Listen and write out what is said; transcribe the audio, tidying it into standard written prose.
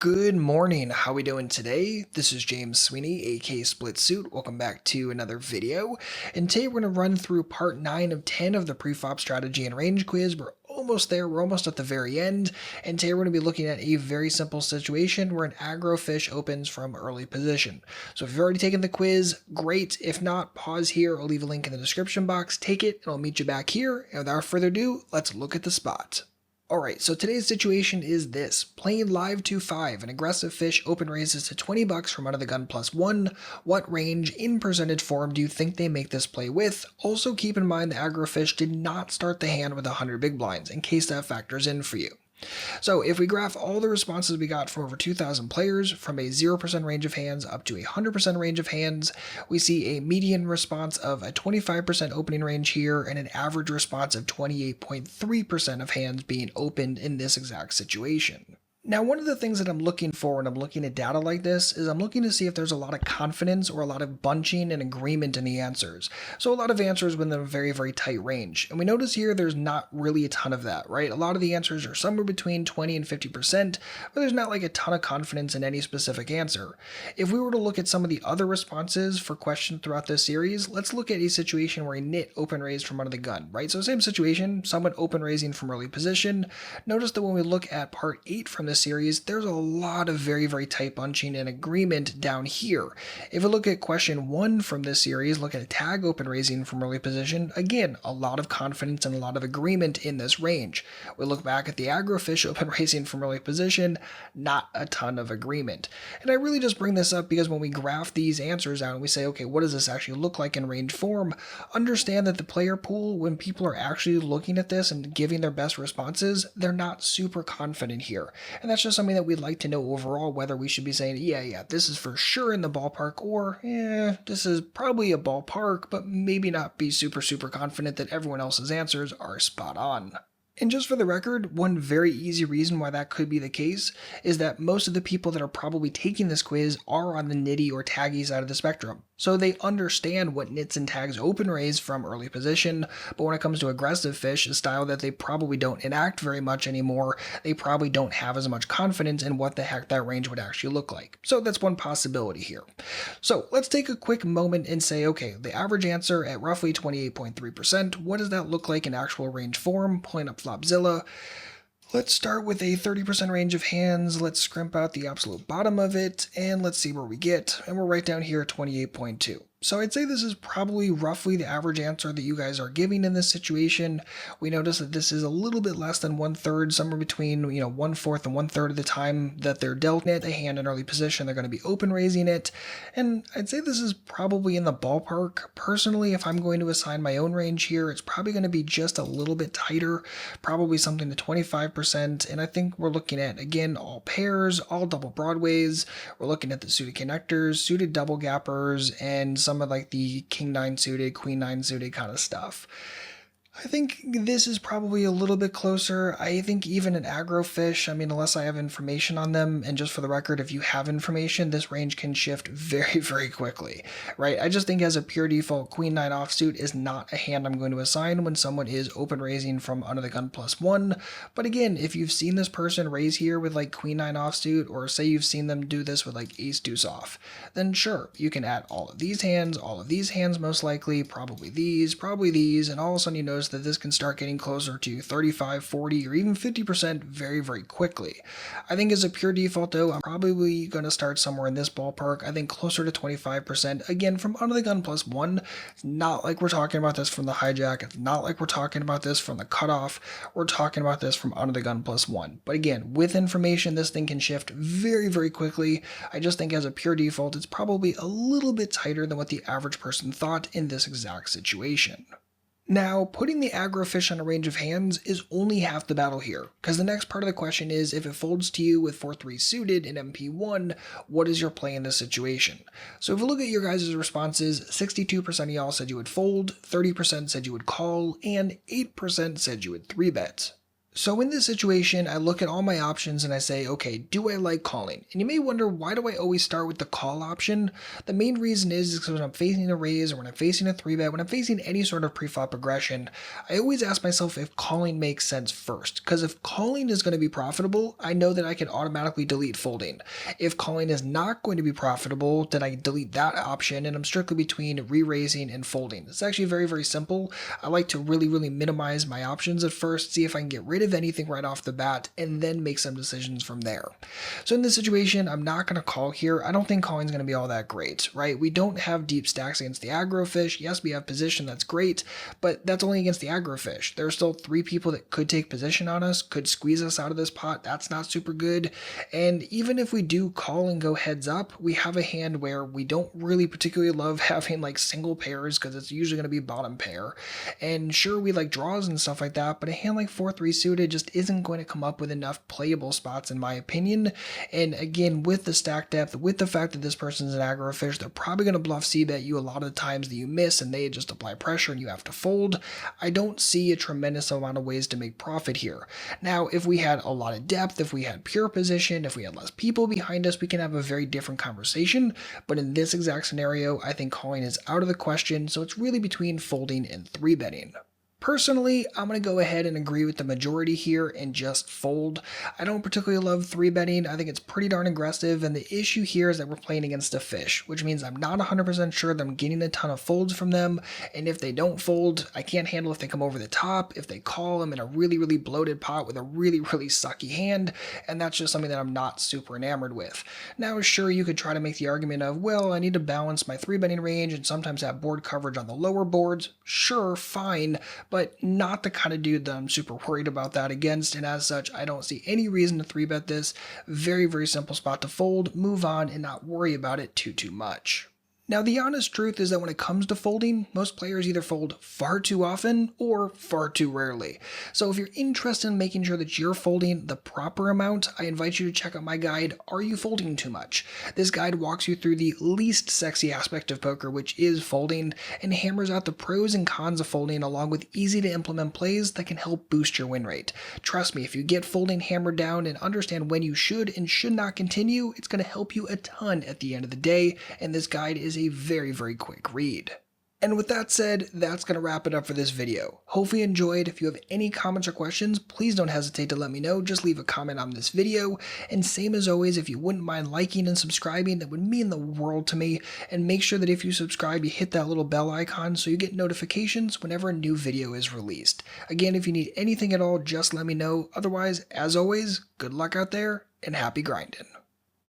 Good morning, how we doing today? This is James Sweeney, aka SplitSuit. Welcome back to another video. And today we're going to run through part 9 of 10 of the Preflop strategy and range quiz. We're almost there, we're almost at the very end. And today we're going to be looking at a very simple situation where an aggro fish opens from early position. So if you've already taken the quiz, great. If not, pause here, I'll leave a link in the description box. Take it, and I'll meet you back here. And without further ado, let's look at the spot. Alright, so today's situation is this. Playing live 2-5, an aggressive fish open raises to $20 from under the gun +1. What range in percentage form do you think they make this play with? Also keep in mind the aggro fish did not start the hand with 100 big blinds, in case that factors in for you. So if we graph all the responses we got from over 2,000 players, from a 0% range of hands up to a 100% range of hands, we see a median response of a 25% opening range here and an average response of 28.3% of hands being opened in this exact situation. Now, one of the things that I'm looking for when I'm looking at data like this is I'm looking to see if there's a lot of confidence or a lot of bunching and agreement in the answers. So a lot of answers within a very, very tight range. And we notice here there's not really a ton of that, right? A lot of the answers are somewhere between 20 and 50%, but there's not like a ton of confidence in any specific answer. If we were to look at some of the other responses for questions throughout this series, let's look at a situation where a nit open raised from under the gun, right? So same situation, someone open raising from early position. Notice that when we look at part 8 from this series, there's a lot of very, very tight bunching and agreement down here. If we look at question 1 from this series, look at a tag open raising from early position, again, a lot of confidence and a lot of agreement in this range. We look back at the aggro fish open raising from early position, not a ton of agreement. And I really just bring this up because when we graph these answers out and we say, okay, what does this actually look like in range form, understand that the player pool, when people are actually looking at this and giving their best responses, they're not super confident here. And that's just something that we'd like to know overall, whether we should be saying, yeah, this is for sure in the ballpark, or, this is probably a ballpark, but maybe not be super confident that everyone else's answers are spot on. And just for the record, one very easy reason why that could be the case is that most of the people that are probably taking this quiz are on the nitty or taggy side of the spectrum. So they understand what nits and tags open raise from early position, but when it comes to aggressive fish, a style that they probably don't enact very much anymore, they probably don't have as much confidence in what the heck that range would actually look like. So that's one possibility here. So let's take a quick moment and say, okay, the average answer at roughly 28.3%, what does that look like in actual range form? Pulling up Flopzilla. Let's start with a 30% range of hands, let's scrimp out the absolute bottom of it, and let's see where we get, and we're right down here at 28.2. So I'd say this is probably roughly the average answer that you guys are giving in this situation. We notice that this is a little bit less than 1/3, somewhere between 1/4 and 1/3 of the time that they're dealt it, a hand in early position, they're going to be open raising it. And I'd say this is probably in the ballpark. Personally, if I'm going to assign my own range here, it's probably going to be just a little bit tighter, probably something to 25%. And I think we're looking at, again, all pairs, all double broadways. We're looking at the suited connectors, suited double gappers, and some of like the king 9 suited, queen 9 suited kind of stuff. I think this is probably a little bit closer. I think even an aggro fish, unless I have information on them, and just for the record, if you have information, this range can shift very, very quickly, right? I just think as a pure default, queen 9 offsuit is not a hand I'm going to assign when someone is open raising from under the gun +1. But again, if you've seen this person raise here with like queen 9 offsuit, or say you've seen them do this with like ace deuce off, then sure, you can add all of these hands most likely, probably these, and all of a sudden you notice that this can start getting closer to 35, 40, or even 50% very, very quickly. I think as a pure default though, I'm probably going to start somewhere in this ballpark. I think closer to 25%. Again, from under the gun +1, it's not like we're talking about this from the hijack. It's not like we're talking about this from the cutoff. We're talking about this from under the gun +1. But again, with information, this thing can shift very, very quickly. I just think as a pure default, it's probably a little bit tighter than what the average person thought in this exact situation. Now, putting the aggro fish on a range of hands is only half the battle here, because the next part of the question is, if it folds to you with 4-3 suited in MP1, what is your play in this situation? So if we look at your guys' responses, 62% of y'all said you would fold, 30% said you would call, and 8% said you would 3-bet. So in this situation, I look at all my options and I say, okay, do I like calling? And you may wonder, why do I always start with the call option? The main reason is because when I'm facing a raise or when I'm facing a 3-bet, when I'm facing any sort of preflop aggression, I always ask myself if calling makes sense first. Because if calling is going to be profitable, I know that I can automatically delete folding. If calling is not going to be profitable, then I delete that option and I'm strictly between re-raising and folding. It's actually very, very simple. I like to really minimize my options at first, see if I can get rid of anything right off the bat, and then make some decisions from there. So in this situation, I'm not going to call here. I don't think calling is going to be all that great, right? We don't have deep stacks against the aggro-fish. Yes, we have position, that's great, but that's only against the aggro-fish. There are still 3 people that could take position on us, could squeeze us out of this pot. That's not super good. And even if we do call and go heads up, we have a hand where we don't really particularly love having like single pairs because it's usually going to be bottom pair. And sure, we like draws and stuff like that, but a hand like 4-3 suited just isn't going to come up with enough playable spots in my opinion. And again, with the stack depth, with the fact that this person's an aggro fish, they're probably going to bluff c-bet you a lot of the times that you miss and they just apply pressure and you have to fold. I don't see a tremendous amount of ways to make profit here. Now, if we had a lot of depth, if we had pure position, if we had less people behind us, we can have a very different conversation. But in this exact scenario, I think calling is out of the question, so it's really between folding and 3-betting. Personally, I'm going to go ahead and agree with the majority here and just fold. I don't particularly love 3-betting. I think it's pretty darn aggressive, and the issue here is that we're playing against a fish, which means I'm not 100% sure that I'm getting a ton of folds from them, and if they don't fold, I can't handle if they come over the top. If they call, I'm in a really bloated pot with a really sucky hand, and that's just something that I'm not super enamored with. Now, sure, you could try to make the argument of, well, I need to balance my 3-betting range and sometimes have board coverage on the lower boards. Sure, fine, but not the kind of dude that I'm super worried about that against, and as such, I don't see any reason to 3-bet this. Very simple spot to fold, move on, and not worry about it too much. Now, the honest truth is that when it comes to folding, most players either fold far too often or far too rarely. So if you're interested in making sure that you're folding the proper amount, I invite you to check out my guide, Are You Folding Too Much? This guide walks you through the least sexy aspect of poker, which is folding, and hammers out the pros and cons of folding along with easy to implement plays that can help boost your win rate. Trust me, if you get folding hammered down and understand when you should and should not continue, it's going to help you a ton at the end of the day, and this guide is a very quick read. And with that said, that's going to wrap it up for this video. Hopefully you enjoyed. If you have any comments or questions, please don't hesitate to let me know. Just leave a comment on this video. And same as always, if you wouldn't mind liking and subscribing, that would mean the world to me. And make sure that if you subscribe, you hit that little bell icon so you get notifications whenever a new video is released. Again, if you need anything at all, just let me know. Otherwise, as always, good luck out there and happy grinding.